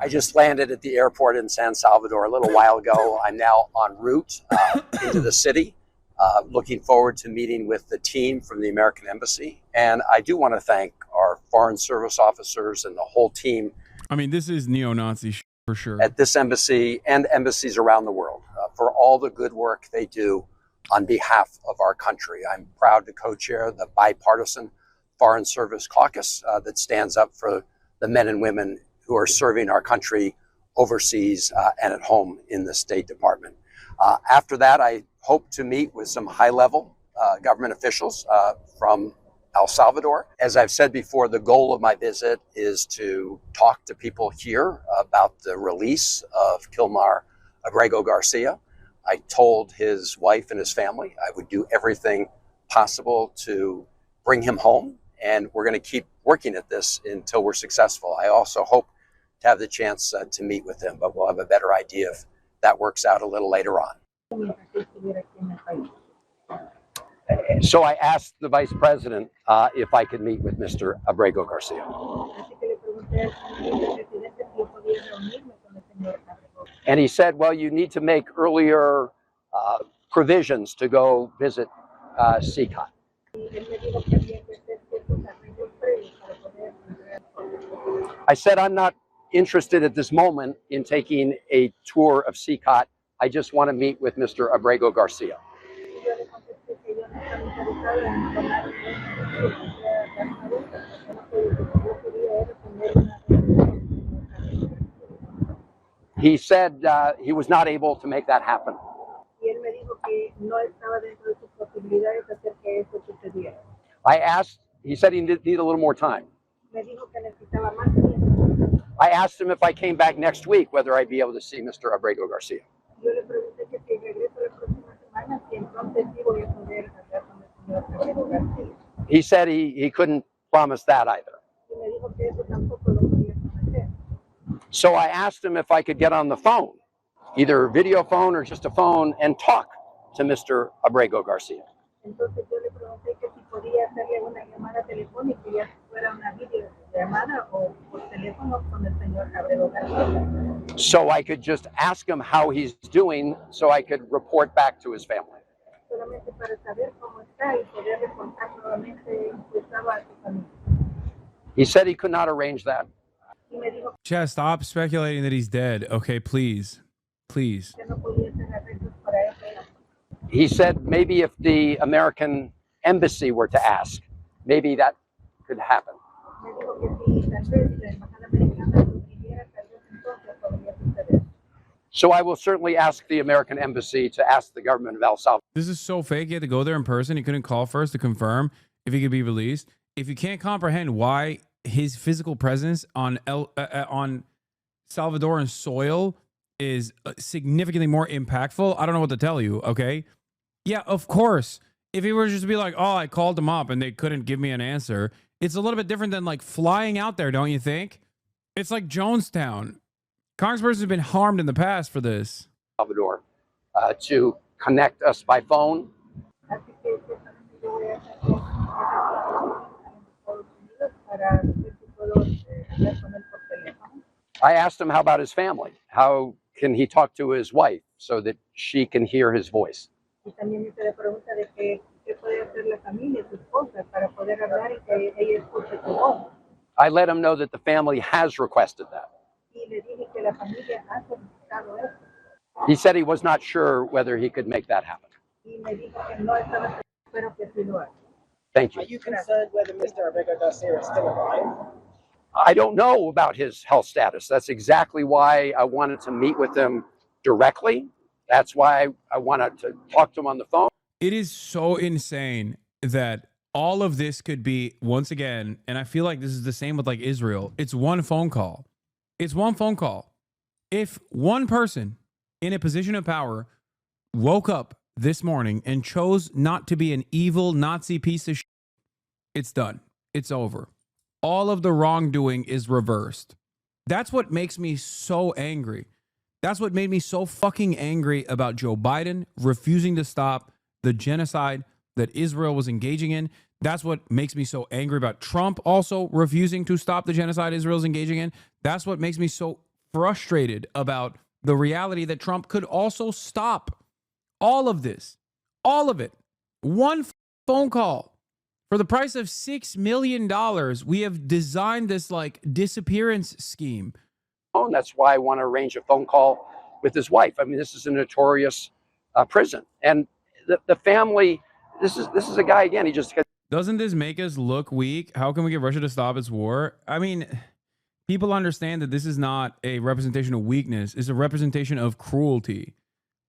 I just landed at the airport in San Salvador a little while ago. I'm now en route into the city, looking forward to meeting with the team from the American Embassy. And I do want to thank our Foreign Service officers and the whole team. I mean, this is neo-Nazi for sure. At this embassy and embassies around the world for all the good work they do on behalf of our country. I'm proud to co-chair the bipartisan Foreign Service Caucus that stands up for the men and women who are serving our country overseas and at home in the State Department. After that, I hope to meet with some high-level government officials from El Salvador. As I've said before, the goal of my visit is to talk to people here about the release of Kilmar Abrego Garcia. I told his wife and his family I would do everything possible to bring him home, and we're going to keep working at this until we're successful. I also hope to have the chance to meet with him, but we'll have a better idea if that works out a little later on. So I asked the vice president if I could meet with Mr. Abrego Garcia. And he said, well, you need to make earlier provisions to go visit CCOT. I said, I'm not interested at this moment in taking a tour of CCOT. I just want to meet with Mr. Abrego Garcia. He said he was not able to make that happen. I asked, he said he needed a little more time. I asked him if I came back next week, whether I'd be able to see Mr. Abrego Garcia. He said he couldn't promise that either. So I asked him if I could get on the phone, either video phone or just a phone, and talk to Mr. Abrego Garcia. So I could just ask him how he's doing so I could report back to his family. He said he could not arrange that. Chad, stop speculating that he's dead. Okay, please. Please. He said maybe if the American embassy were to ask, maybe that could happen. So I will certainly ask the American embassy to ask the government of El Salvador. This is so fake. He had to go there in person. He couldn't call first to confirm if he could be released. If you can't comprehend why his physical presence on Salvadoran soil is significantly more impactful, I don't know what to tell you, okay? Yeah, of course. If he were just to be like, oh, I called them up and they couldn't give me an answer, it's a little bit different than like flying out there, don't you think? It's like Jonestown. Congresspersons have been harmed in the past for this. Salvador, to connect us by phone. I asked him how about his family? How can he talk to his wife so that she can hear his voice? I let him know that the family has requested that. He said he was not sure whether he could make that happen. Thank you. Are you concerned whether Mr. Abrego Garcia is still alive? I don't know about his health status. That's exactly why I wanted to meet with him directly. That's why I wanted to talk to him on the phone. It is so insane that all of this could be, once again, and I feel like this is the same with like Israel, it's one phone call. It's one phone call. If one person in a position of power woke up this morning and chose not to be an evil Nazi piece of shit, it's done. It's over. All of the wrongdoing is reversed. That's what makes me so angry. That's what made me so fucking angry about Joe Biden refusing to stop the genocide that Israel was engaging in. That's what makes me so angry about Trump also refusing to stop the genocide Israel's engaging in. That's what makes me so frustrated about the reality that Trump could also stop all of this, all of it. One phone call. For the price of $6 million, we have designed this like disappearance scheme. And that's why I want to arrange a phone call with his wife. I mean, this is a notorious prison. And the family, this is a guy, again, he just... Doesn't this make us look weak? How can we get Russia to stop its war? I mean, people understand that this is not a representation of weakness. It's a representation of cruelty,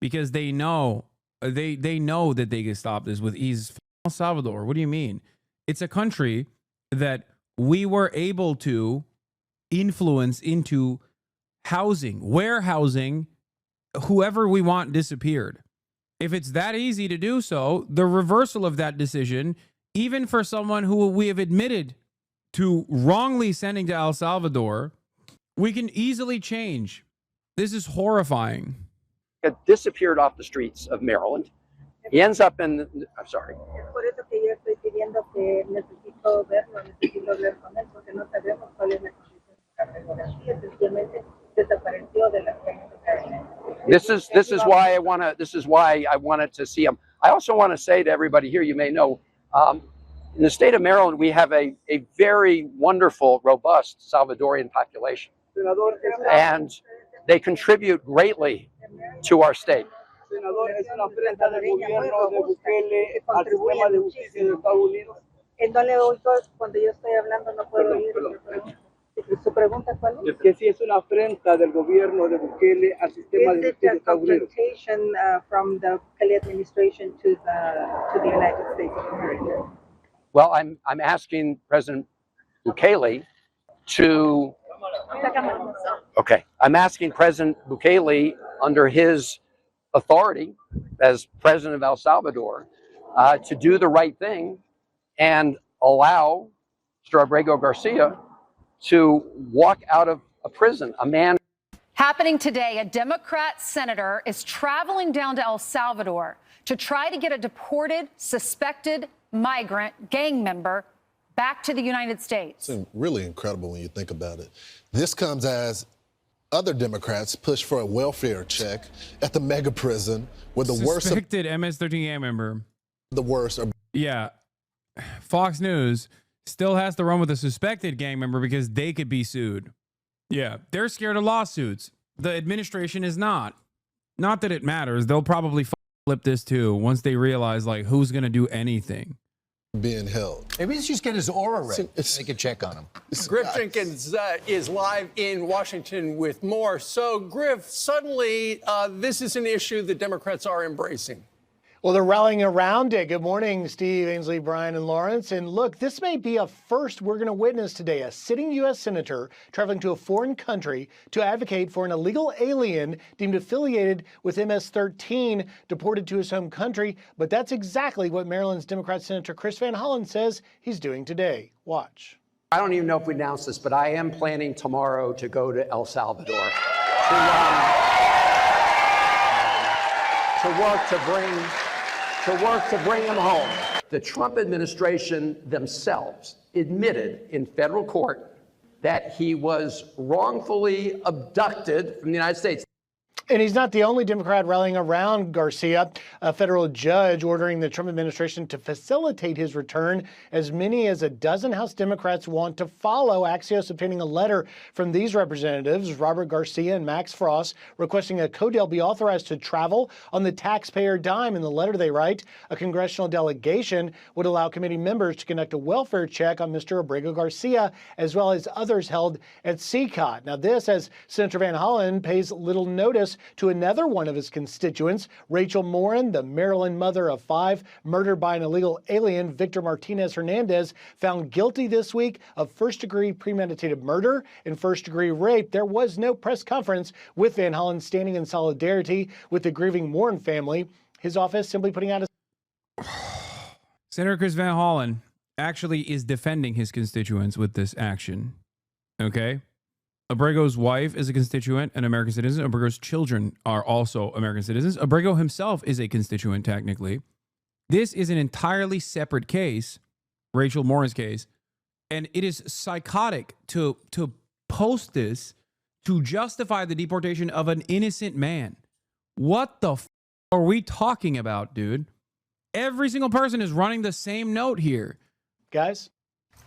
because they know that they can stop this with ease. El Salvador, what do you mean? It's a country that we were able to influence into housing, warehousing whoever we want disappeared. If it's that easy to do so, the reversal of that decision, even for someone who we have admitted to wrongly sending to El Salvador, we can easily change. This is horrifying. Disappeared off the streets of Maryland. He ends up in, I'm sorry. This is why I wanted to see him. I also want to say to everybody here, you may know, in the state of Maryland, we have a very wonderful, robust Salvadorian population, and they contribute greatly to our state. Senador, es una afrenta del gobierno de Bukele al sistema de justicia de Estados Unidos. No le oigo cuando yo estoy hablando, no puedo oír. ¿Su pregunta cuál es? Que si es una afrenta del gobierno de Bukele al sistema de justicia de Estados Unidos. Confrontation from the Bukele administration to the United States of America? Well, I'm asking President Bukele to... Okay, I'm asking President Bukele, under his authority as president of El Salvador, to do the right thing and allow Mr. Abrego Garcia to walk out of a prison. A man... Happening today, a Democrat senator is traveling down to El Salvador to try to get a deported, suspected migrant gang member back to the United States. It's really incredible when you think about it. This comes as other Democrats push for a welfare check at the mega prison where the worst... Suspected MS-13 gang member. The worst are... Yeah. Fox News still has to run with a suspected gang member because they could be sued. Yeah. They're scared of lawsuits. The administration is not. Not that it matters. They'll probably flip this too once they realize like who's going to do anything. Being held. Maybe let's just get his aura read. Make a check on him. Griff Jenkins is live in Washington with more. So, Griff, suddenly this is an issue the Democrats are embracing. Well, they're rallying around it. Good morning, Steve, Ainsley, Brian, and Lawrence. And look, this may be a first we're going to witness today. A sitting U.S. senator traveling to a foreign country to advocate for an illegal alien deemed affiliated with MS-13 deported to his home country. But that's exactly what Maryland's Democrat Senator Chris Van Hollen says he's doing today. Watch. I don't even know if we announced this, but I am planning tomorrow to go to El Salvador to work to bring him home. The Trump administration themselves admitted in federal court that he was wrongfully abducted from the United States. And he's not the only Democrat rallying around Garcia. A federal judge ordering the Trump administration to facilitate his return. As many as a dozen House Democrats want to follow. Axios obtaining a letter from these representatives, Robert Garcia and Max Frost, requesting a CODEL be authorized to travel on the taxpayer dime. In the letter they write, a congressional delegation would allow committee members to conduct a welfare check on Mr. Abrego Garcia, as well as others held at CCOT. Now this, as Senator Van Hollen pays little notice to another one of his constituents, Rachel Morin, the Maryland mother of 5, murdered by an illegal alien, Victor Martinez Hernandez, found guilty this week of first-degree premeditated murder and first-degree rape. There was no press conference with Van Hollen standing in solidarity with the grieving Morin family. His office simply putting out a... Senator Chris Van Hollen actually is defending his constituents with this action. Okay? Abrego's wife is a constituent, an American citizen. Abrego's children are also American citizens. Abrego himself is a constituent, technically. This is an entirely separate case, Rachel Morin's case, and it is psychotic to post this to justify the deportation of an innocent man. What the f are we talking about, dude? Every single person is running the same note here. Guys?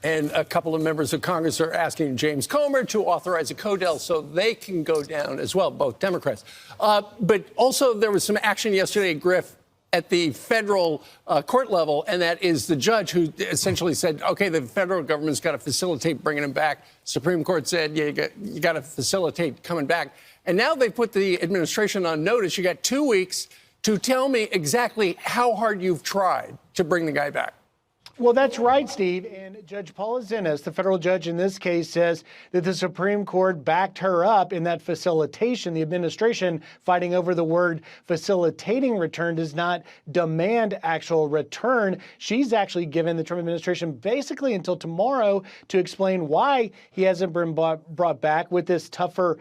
And a couple of members of Congress are asking James Comer to authorize a codel so they can go down as well, both Democrats. But also there was some action yesterday, Griff, at the federal court level, and that is the judge who essentially said, okay, the federal government's got to facilitate bringing him back. Supreme Court said, yeah, you got to facilitate coming back. And now they put the administration on notice. You got 2 weeks to tell me exactly how hard you've tried to bring the guy back. Well, that's right, Steve. And Judge Paula Zinnes, the federal judge in this case, says that the Supreme Court backed her up in that facilitation. The administration, fighting over the word facilitating return, does not demand actual return. She's actually given the Trump administration basically until tomorrow to explain why he hasn't been brought back with this tougher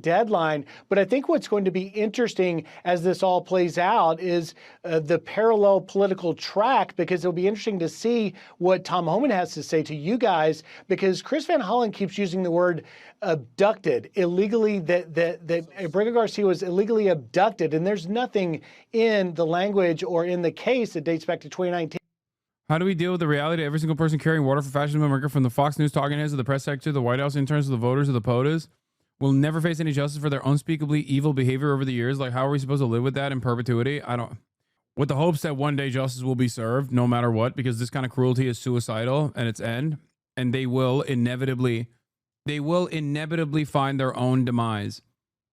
deadline. But I think what's going to be interesting as this all plays out is the parallel political track, because it'll be interesting to see what Tom Homan has to say to you guys, because Chris Van Hollen keeps using the word abducted, illegally, that Abrego Garcia was illegally abducted, and there's nothing in the language or in the case that dates back to 2019. How do we deal with the reality of every single person carrying water for fascism in America, from the Fox News talking heads to the press secretary, the White House interns, to the voters, to the POTUS, will never face any justice for their unspeakably evil behavior over the years? Like, how are we supposed to live with that in perpetuity? With the hopes that one day justice will be served, no matter what, because this kind of cruelty is suicidal at its end, and they will inevitably find their own demise.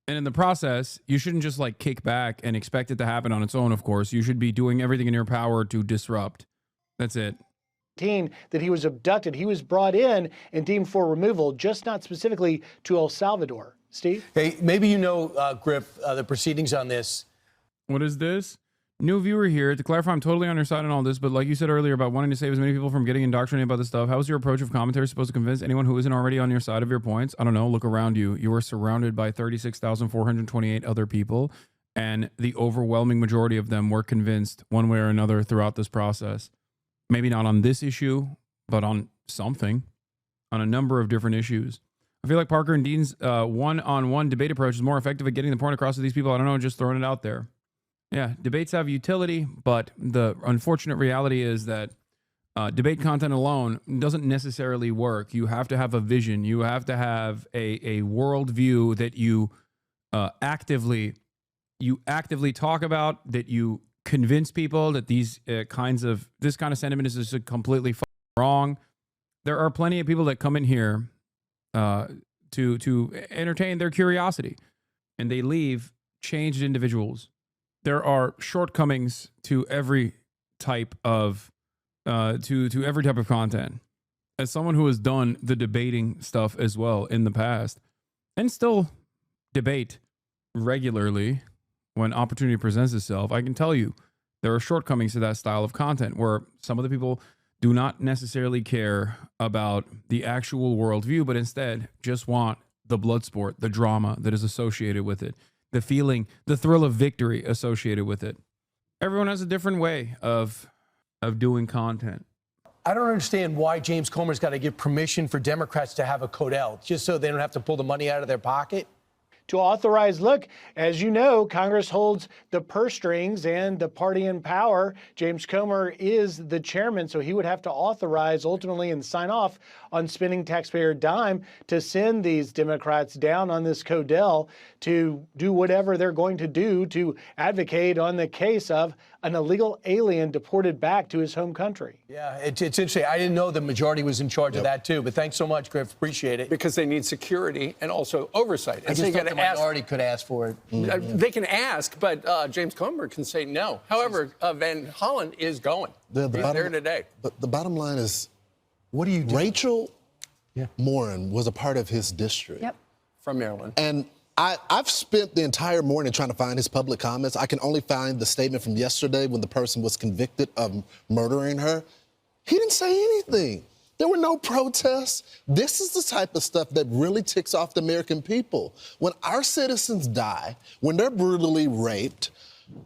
And in the process, you shouldn't just like kick back and expect it to happen on its own, of course. You should be doing everything in your power to disrupt. That's it. That he was abducted. He was brought in and deemed for removal, just not specifically to El Salvador. Steve? Hey, maybe you know, Griff, the proceedings on this. What is this? New viewer here. To clarify, I'm totally on your side on all this, but like you said earlier about wanting to save as many people from getting indoctrinated by this stuff, how is your approach of commentary supposed to convince anyone who isn't already on your side of your points? I don't know. Look around you. You are surrounded by 36,428 other people, and the overwhelming majority of them were convinced one way or another throughout this process. Maybe not on this issue, but on something, on a number of different issues. I feel like Parker and Dean's one-on-one debate approach is more effective at getting the point across to these people. I don't know, just throwing it out there. Yeah, debates have utility, but the unfortunate reality is that debate content alone doesn't necessarily work. You have to have a vision. You have to have a worldview that you actively talk about, that you convince people that this kind of sentiment is just completely wrong. There are plenty of people that come in here to entertain their curiosity, and they leave changed individuals. There are shortcomings to every type of every type of content. As someone who has done the debating stuff as well in the past, and still debate regularly when opportunity presents itself, I can tell you there are shortcomings to that style of content where some of the people do not necessarily care about the actual worldview, but instead just want the blood sport, the drama that is associated with it, the feeling, the thrill of victory associated with it. Everyone has a different way of doing content. I don't understand why James Comer's got to give permission for Democrats to have a codel, just so they don't have to pull the money out of their pocket. To authorize, look, as you know, Congress holds the purse strings and the party in power. James Comer is the chairman, so he would have to authorize ultimately and sign off on spending taxpayer dime to send these Democrats down on this codel to do whatever they're going to do to advocate on the case of an illegal alien deported back to his home country. Yeah, it's interesting. I didn't know the majority was in charge of that, too. But thanks so much, Griff. Appreciate it. Because they need security and also oversight. I just thought the minority could ask for it. They can ask, but James Comer can say no. However, Van Hollen is going. He's there today. But the bottom line is, what do you do? Rachel Morin was a part of his district. Yep. From Maryland. And I've spent the entire morning trying to find his public comments. I can only find the statement from yesterday when the person was convicted of murdering her. He didn't say anything. There were no protests. This is the type of stuff that really ticks off the American people. When our citizens die, when they're brutally raped,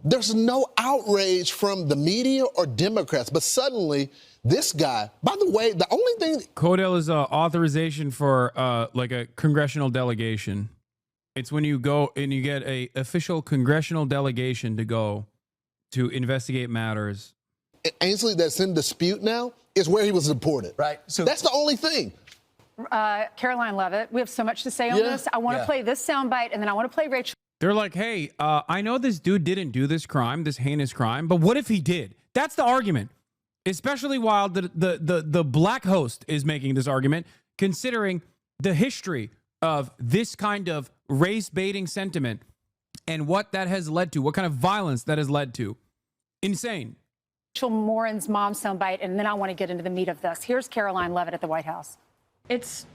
There's no outrage from the media or Democrats, but suddenly this guy, by the way, the only thing... Codel is authorization for like a congressional delegation. It's when you go and you get a official congressional delegation to go to investigate matters. Ainsley, that's in dispute now, is where he was deported. Right. So that's the only thing. Caroline Levitt, we have so much to say on this. I want to play this soundbite, and then I want to play Rachel. They're like, hey, I know this dude didn't do this crime, this heinous crime, but what if he did? That's the argument. Especially while the black host is making this argument, considering the history of this kind of race-baiting sentiment and what that has led to, what kind of violence that has led to. Insane. Rachel Morin's mom soundbite, and then I want to get into the meat of this. Here's Caroline Levitt at the White House. It's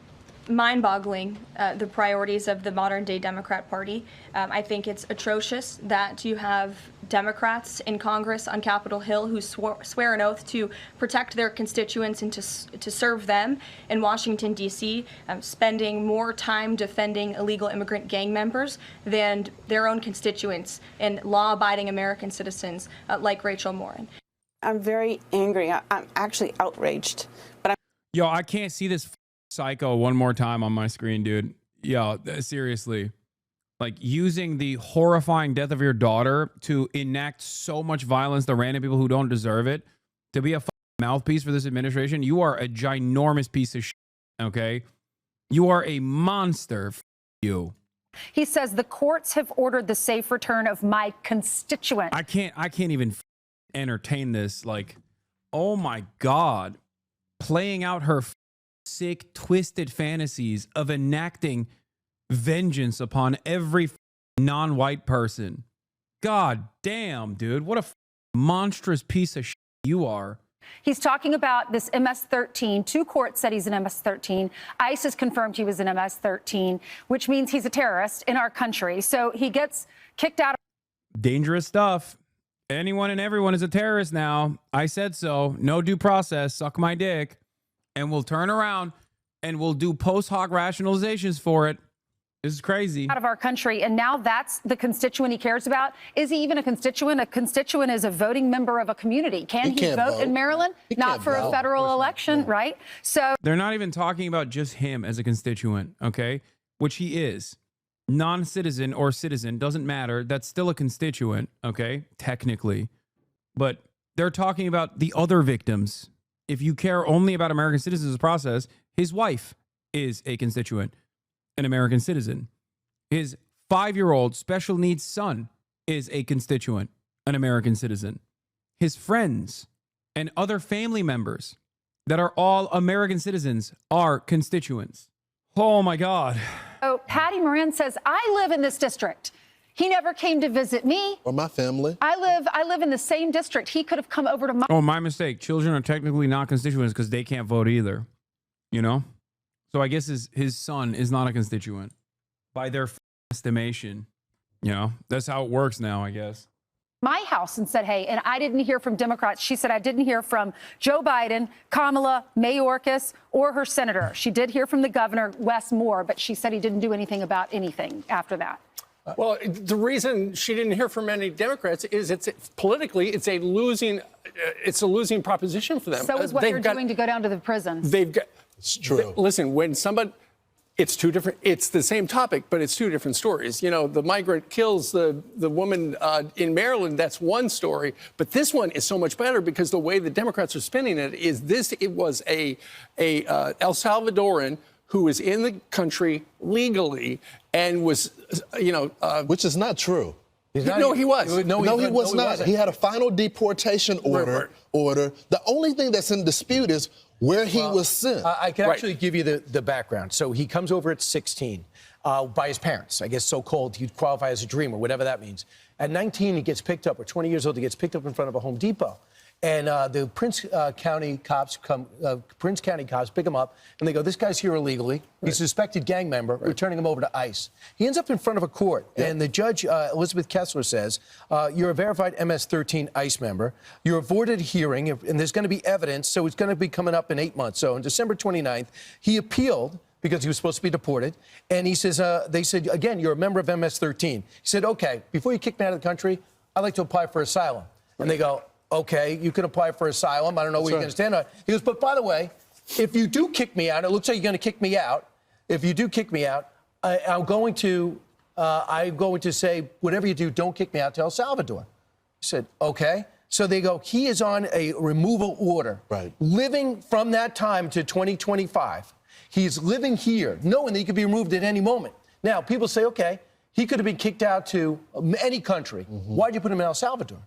mind-boggling, the priorities of the modern-day Democrat Party. I think it's atrocious that you have Democrats in Congress on Capitol Hill who swear an oath to protect their constituents and to serve them in Washington, D.C., spending more time defending illegal immigrant gang members than their own constituents and law-abiding American citizens like Rachel Morin. I'm very angry. I'm actually outraged. But Yo, I can't see this psycho one more time on my screen, dude. Yo, seriously. Like, using the horrifying death of your daughter to enact so much violence to random people who don't deserve it, to be a mouthpiece for this administration, you are a ginormous piece of shit, okay? You are a monster. You. He says the courts have ordered the safe return of my constituent. I can't even entertain this. Like, oh my God. Playing out her sick, twisted fantasies of enacting vengeance upon every non-white person. God damn, dude. What a monstrous piece of shit you are. He's talking about this MS-13. Two courts said he's an MS-13. ICE has confirmed he was an MS-13, which means he's a terrorist in our country. So he gets kicked out. Dangerous stuff. Anyone and everyone is a terrorist now. I said so. No due process. Suck my dick. And we'll turn around and we'll do post hoc rationalizations for it. This is crazy. Out of our country, and now that's the constituent he cares about. Is he even a constituent? A constituent is a voting member of a community. Can he vote in Maryland? Not for a federal election, right? So they're not even talking about just him as a constituent, okay? Which he is. Non-citizen or citizen, doesn't matter. That's still a constituent, okay? Technically. But they're talking about the other victims. If you care only about American citizens process, his wife is a constituent, an American citizen. His 5-year-old special needs son is a constituent, an American citizen. His friends and other family members that are all American citizens are constituents. Oh my God. Oh, Patty Moran says, I live in this district. He never came to visit me. Or my family. I live in the same district. He could have come over to my... Oh, my mistake. Children are technically not constituents because they can't vote either. You know? So I guess his son is not a constituent by their estimation. You know? That's how it works now, I guess. My house and said, hey, and I didn't hear from Democrats. She said, I didn't hear from Joe Biden, Kamala, Mayorkas, or her senator. She did hear from the governor, Wes Moore, but she said he didn't do anything about anything after that. Well, the reason she didn't hear from any Democrats is politically it's a losing proposition for them. So is what they're doing to go down to the prisons. It's true. Listen, when somebody, it's two different. It's the same topic, but it's two different stories. You know, the migrant kills the woman in Maryland. That's one story, but this one is so much better because the way the Democrats are spinning it is this: it was a El Salvadoran who was in the country legally and was, which is not true. No, he was. No, he was not. He had a final deportation order. The only thing that's in dispute is where he was sent. I can actually give you the background. So he comes over at 16 by his parents. I guess so-called, he'd qualify as a dreamer, whatever that means. At 19, he gets picked up, or 20 years old, he gets picked up in front of a Home Depot. And the Prince County cops pick him up, and they go, this guy's here illegally. He's a suspected gang member. We're turning him over to ICE. He ends up in front of a court, and the judge, Elizabeth Kessler, says, you're a verified MS-13 ICE member. You're avoided hearing, and there's going to be evidence, so it's going to be coming up in 8 months. So on December 29th, he appealed because he was supposed to be deported. And he says, they said, again, you're a member of MS-13. He said, okay, before you kick me out of the country, I'd like to apply for asylum. And they go, okay, you can apply for asylum. I don't know where you're going to stand on it. He goes, but by the way, if you do kick me out, it looks like you're going to kick me out. If you do kick me out, I'm going to say, whatever you do, don't kick me out to El Salvador. I said, okay. So they go, he is on a removal order. Right. Living from that time to 2025. He's living here, knowing that he could be removed at any moment. Now, people say, okay, he could have been kicked out to any country. Why'd you put him in El Salvador?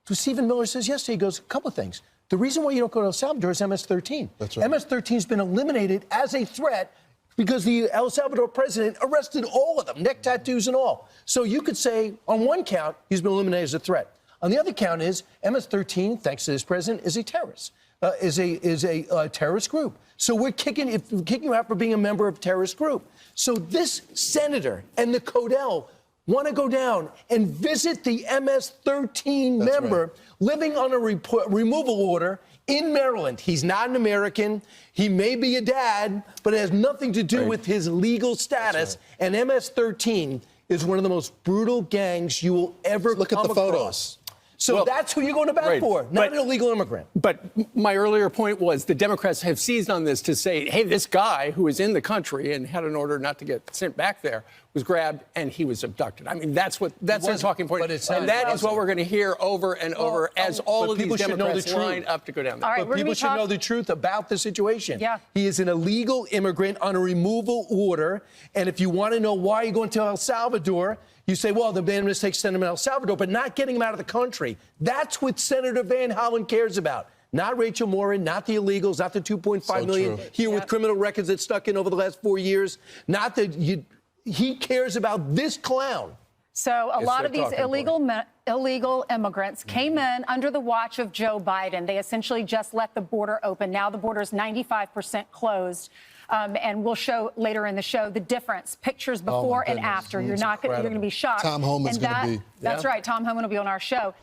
So Stephen Miller says yesterday, he goes, a couple of things. The reason why you don't go to El Salvador is MS-13. That's right. MS-13 has been eliminated as a threat because the El Salvador president arrested all of them, neck tattoos and all. So you could say, on one count, he's been eliminated as a threat. On the other count is MS-13, thanks to this president, is a terrorist, is a terrorist group. So we're kicking you out for being a member of a terrorist group. So this senator and the Codell want to go down and visit the MS-13 member living on a removal order in Maryland. He's not an American. He may be a dad, but it has nothing to do with his legal status. And MS-13 is one of the most brutal gangs you will ever Look at the across. photos. So that's who you're going to bat for, not an illegal immigrant. But my earlier point was the Democrats have seized on this to say, hey, this guy who was in the country and had an order not to get sent back there was grabbed and he was abducted. I mean, that's their talking point. And that is what we're going to hear over and over as all of these Democrats line up to go down there. All right, But people should know the truth about the situation. Yeah. He is an illegal immigrant on a removal order. And if you want to know why you're going to El Salvador, you say, well, the ban mistakes send him to El Salvador, but not getting him out of the country. That's what Senator Van Hollen cares about. Not Rachel Morin, not the illegals, not the 2.5 million here with criminal records that stuck in over the last 4 years. Not that he cares about this clown. So a lot of these illegal immigrants came in under the watch of Joe Biden. They essentially just let the border open. Now the border is 95% closed. And we'll show later in the show the difference, pictures before and after. You're going to be shocked. Tom Homan's going to be. That's right. Tom Homan will be on our show.